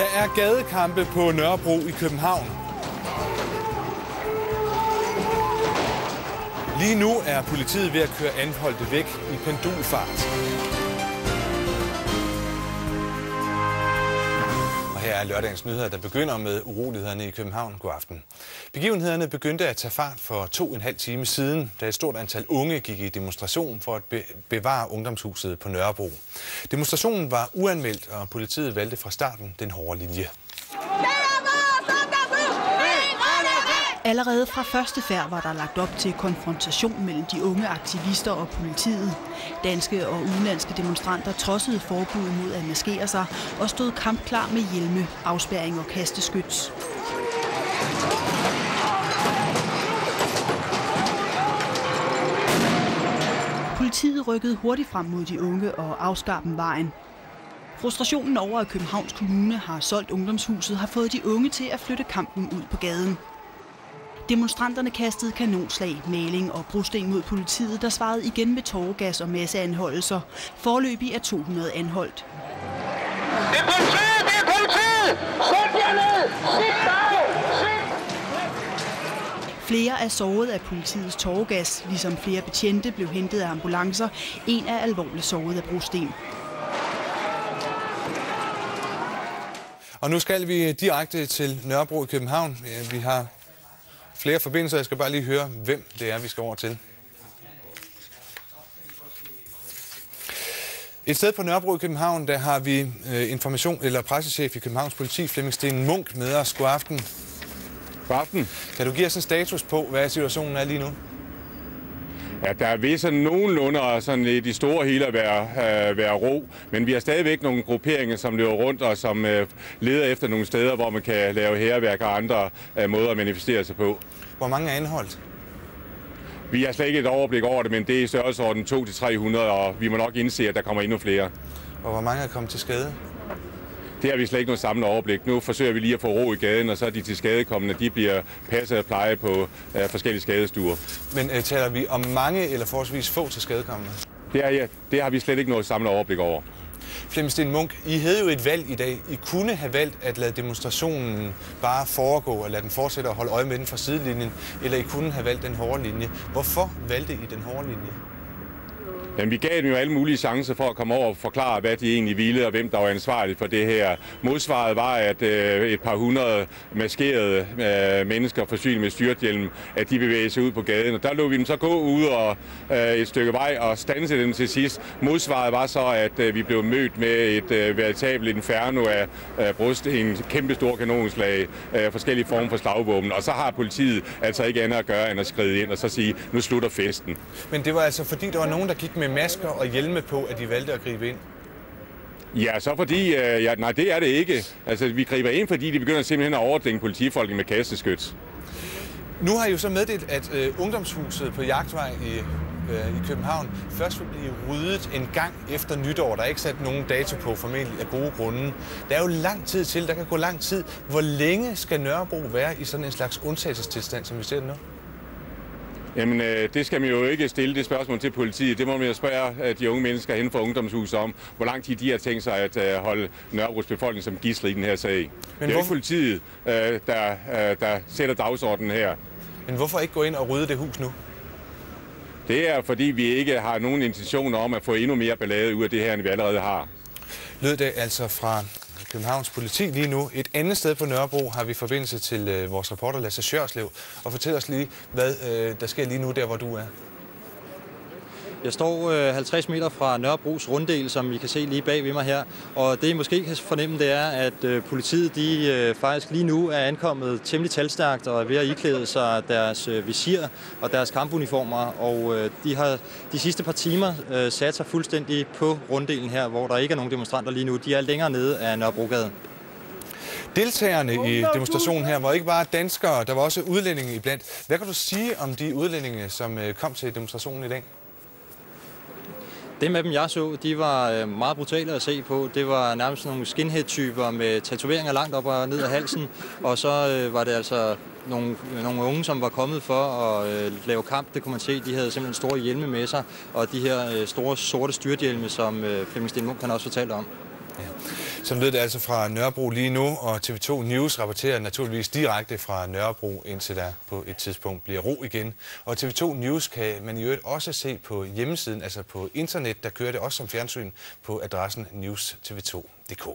Der er gadekampe på Nørrebro i København. Lige nu er politiet ved at køre anholdte væk i pendulfart. Og her er lørdagens nyheder, der begynder med urolighederne i København. God aften. Begivenhederne begyndte at tage fart for 2,5 timer siden, da et stort antal unge gik i demonstration for at bevare ungdomshuset på Nørrebro. Demonstrationen var uanmeldt, og politiet valgte fra starten den hårde linje. Allerede fra første færd var der lagt op til konfrontation mellem de unge aktivister og politiet. Danske og udenlandske demonstranter trodsede forbuddet mod at maskere sig og stod kampklar med hjelme, afspærring og kasteskyts. Politiet rykkede hurtigt frem mod de unge og afskar dem vejen. Frustrationen over, at Københavns Kommune har solgt ungdomshuset, har fået de unge til at flytte kampen ud på gaden. Demonstranterne kastede kanonslag, maling og brosten mod politiet, der svarede igen med tåregas og masseanholdelser. Foreløbig er 200 anholdt. Det er politiet! Det er politiet! Sæt jer ned! Sit bag! Flere er såret af politiets tåregas, ligesom flere betjente blev hentet af ambulancer. En er alvorligt såret af brosten. Og nu skal vi direkte til Nørrebro i København. Vi har flere forbindelser. Jeg skal bare lige høre, hvem det er, vi skal over til. Et sted på Nørrebro i København, der har vi pressechef i Københavns Politi, Flemming Steen Munk, med os. God aften. God aften. Kan du give os en status på, hvad situationen er lige nu? Ja, der er vist sådan nogenlunde sådan i de store hele at være ro, men vi har stadigvæk nogle grupperinger, som løber rundt og som leder efter nogle steder, hvor man kan lave hærværk og andre måder at manifestere sig på. Hvor mange er anholdt? Vi har slet ikke et overblik over det, men det er i størrelsesorden 200-300, og vi må nok indse, at der kommer endnu flere. Og hvor mange er kommet til skade? Det har vi slet ikke noget samlet overblik. Nu forsøger vi lige at få ro i gaden, og så er de til skadekommende, de bliver passet og pleje på forskellige skadestuer. Men taler vi om mange eller forholdsvis få til skadekommende? Det har vi slet ikke noget samlet overblik over. Flemming Steen Munk, I havde jo et valg i dag. I kunne have valgt at lade demonstrationen bare foregå og lade den fortsætte og holde øje med den fra sidelinjen, eller I kunne have valgt den hårde linje. Hvorfor valgte I den hårde linje? Jamen, vi gav dem jo alle mulige chancer for at komme over og forklare, hvad de egentlig ville, og hvem der var ansvarlig for det her. Modsvaret var, at et par hundrede maskerede mennesker forsynet med styrthjelm, at de bevægede sig ud på gaden. Og der lå vi dem så gå ud og et stykke vej og standse dem til sidst. Modsvaret var så, at vi blev mødt med et veritabelt inferno af brosten, kæmpe store kanonslag, forskellige former for slagvåben. Og så har politiet altså ikke andet at gøre, end at skride ind og så sige, nu slutter festen. Men det var altså fordi, der var nogen, der gik med masker og hjelme på, at de valgte at gribe ind? Ja, så fordi... nej, det er det ikke. Altså, vi griber ind, fordi de begynder simpelthen at overdænge politifolkene med kasteskyts. Nu har I jo så meddelt, at ungdomshuset på Jagtvej i København først vil blive ryddet en gang efter nytår. Der er ikke sat nogen dato på, formentlig af gode grunde. Der er jo lang tid til, der kan gå lang tid. Hvor længe skal Nørrebro være i sådan en slags undtagelsestilstand, som vi ser det nu? Jamen, det skal man jo ikke stille det spørgsmål til politiet. Det må man jo spørge de unge mennesker hen for ungdomshuset om, hvor lang tid de har tænkt sig at holde Nørrebros befolkning som gidsel i den her sag. Men det er ikke politiet, der sætter dagsordenen her. Men hvorfor ikke gå ind og rydde det hus nu? Det er, fordi vi ikke har nogen intentioner om at få endnu mere ballade ud af det her, end vi allerede har. Lød det altså fra Københavns Politi lige nu. Et andet sted på Nørrebro har vi forbindelse til vores reporter Lasse Sjørslev. Og fortæl os lige, hvad der sker lige nu der, hvor du er. Jeg står 50 meter fra Nørrebros runddel, som I kan se lige bag ved mig her. Og det I måske kan fornemme, det er, at politiet de faktisk lige nu er ankommet temmelig talstærkt og er ved at iklæde sig deres visir og deres kampuniformer. Og de har de sidste par timer sat sig fuldstændig på runddelen her, hvor der ikke er nogen demonstranter lige nu. De er længere nede af Nørrebrogade. Deltagerne i demonstrationen her var ikke bare danskere, der var også udlændinge iblandt. Hvad kan du sige om de udlændinge, som kom til demonstrationen i dag? Dem af dem, jeg så, de var meget brutale at se på. Det var nærmest nogle skinhead-typer med tatoveringer langt op og ned af halsen. Og så var det altså nogle unge, som var kommet for at lave kamp. Det kunne man se. De havde simpelthen store hjelme med sig. Og de her store sorte styrthjelme, som Flemming Steen Munk kan også fortælle om. Ja. Så lød det altså fra Nørrebro lige nu, og TV2 News rapporterer naturligvis direkte fra Nørrebro, indtil der på et tidspunkt bliver ro igen. Og TV2 News kan man i øvrigt også se på hjemmesiden, altså på internet, der kører det også som fjernsyn på adressen newstv2.dk.